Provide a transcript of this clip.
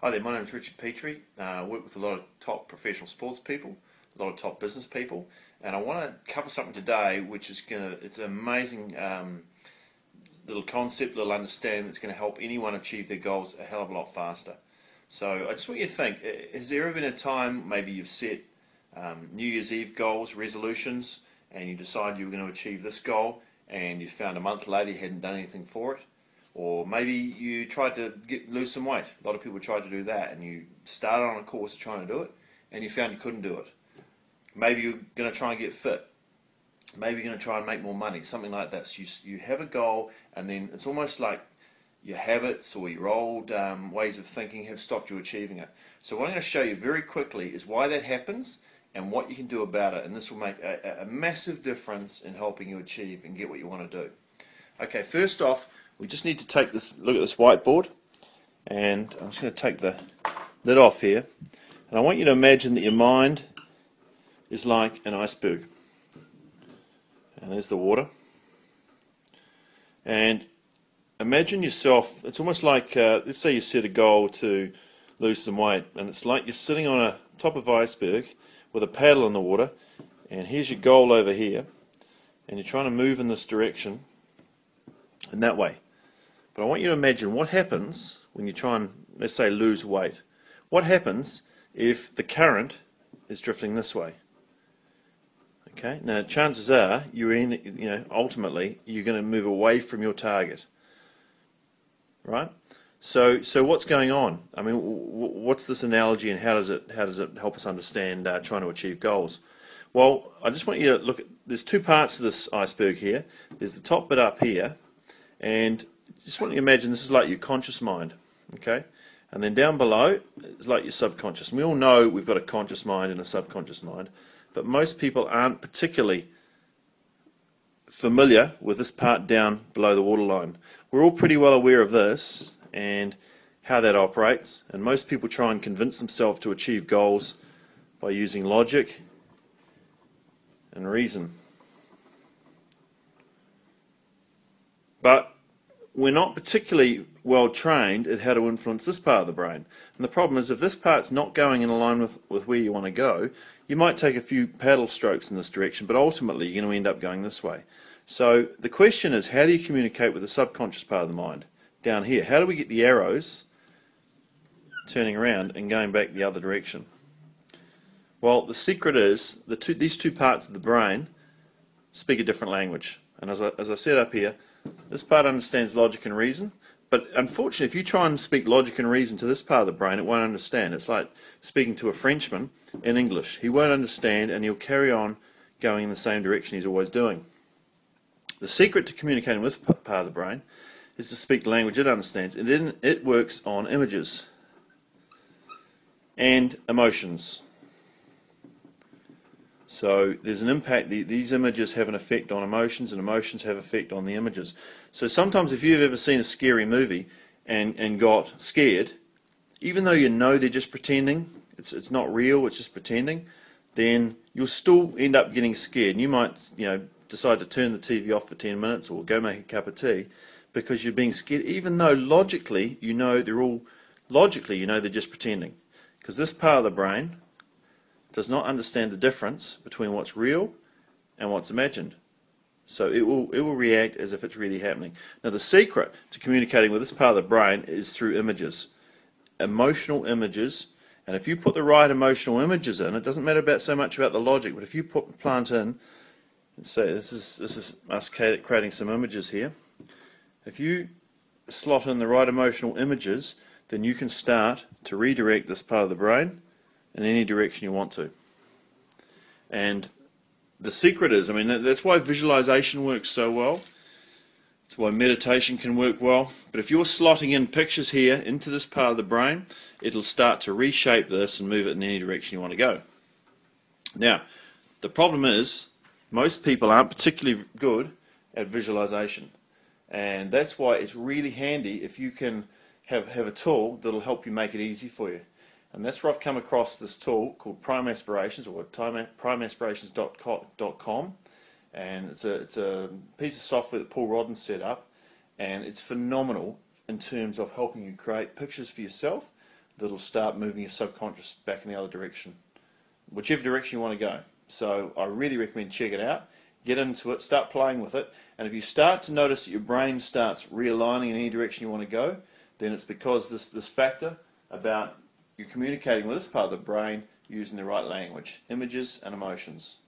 Hi there, my name is Richard Petrie. I work with a lot of top professional sports people, a lot of top business people, and I want to cover something today which is it's an amazing little concept, little understanding that's going to help anyone achieve their goals a hell of a lot faster. So I just want you to think, has there ever been a time maybe you've set New Year's Eve goals, resolutions, and you decided you were going to achieve this goal and you found a month later you hadn't done anything for it? Or maybe you tried to lose some weight. A lot of people tried to do that, and you started on a course trying to do it, and you found you couldn't do it. Maybe you're going to try and get fit. Maybe you're going to try and make more money, something like that. So you have a goal, and then it's almost like your habits or your old ways of thinking have stopped you achieving it. So what I'm going to show you very quickly is why that happens and what you can do about it, and this will make a massive difference in helping you achieve and get what you want to do. Okay, first off, we just need to take this look at this whiteboard, and I'm just going to take the lid off here, and I want you to imagine that your mind is like an iceberg, and there's the water, and imagine yourself, it's almost like let's say you set a goal to lose some weight, and it's like you're sitting on a top of an iceberg with a paddle in the water, and here's your goal over here, and you're trying to move in this direction in that way. But I want you to imagine what happens when you try and, let's say, lose weight. What happens if the current is drifting this way? Okay. Now, chances are ultimately you're going to move away from your target, right? So what's going on? I mean, what's this analogy, and how does it help us understand trying to achieve goals? Well, I just want you to look at. There's two parts to this iceberg here. There's the top bit up here, and just want you to imagine this is like your conscious mind, okay? And then down below is like your subconscious. And we all know we've got a conscious mind and a subconscious mind, but most people aren't particularly familiar with this part down below the waterline. We're all pretty well aware of this and how that operates, and most people try and convince themselves to achieve goals by using logic and reason. But we're not particularly well trained at how to influence this part of the brain. And the problem is, if this part's not going in line with where you want to go, you might take a few paddle strokes in this direction, but ultimately you're going to end up going this way. So the question is, how do you communicate with the subconscious part of the mind down here? How do we get the arrows turning around and going back the other direction? Well, the secret is these two parts of the brain speak a different language. And as I said up here, this part understands logic and reason, but unfortunately if you try and speak logic and reason to this part of the brain, it won't understand. It's like speaking to a Frenchman in English. He won't understand, and he'll carry on going in the same direction he's always doing. The secret to communicating with this part of the brain is to speak the language it understands, and then it works on images and emotions. So there's an impact. These images have an effect on emotions, and emotions have an effect on the images. So sometimes if you've ever seen a scary movie and got scared, even though you know they're just pretending, it's not real, it's just pretending, then you'll still end up getting scared. And you might decide to turn the TV off for 10 minutes or go make a cup of tea because you're being scared, even though logically you know they're just pretending. Because this part of the brain does not understand the difference between what's real and what's imagined. So it will react as if it's really happening. Now the secret to communicating with this part of the brain is through images, emotional images, and if you put the right emotional images in, it doesn't matter so much about the logic, but if you plant in, and say this is us creating some images here, if you slot in the right emotional images, then you can start to redirect this part of the brain in any direction you want to. And the secret is, that's why visualization works so well. That's why meditation can work well. But if you're slotting in pictures here into this part of the brain, it'll start to reshape this and move it in any direction you want to go. Now, the problem is, most people aren't particularly good at visualization. And that's why it's really handy if you can have a tool that'll help you make it easy for you. And that's where I've come across this tool called Prime Aspirations, or primeaspirations.com, and it's a piece of software that Paul Rodden set up, and it's phenomenal in terms of helping you create pictures for yourself that'll start moving your subconscious back in the other direction, whichever direction you want to go. So I really recommend check it out, get into it, start playing with it, and if you start to notice that your brain starts realigning in any direction you want to go, then it's because this factor about you communicating with this part of the brain using the right language, images and emotions.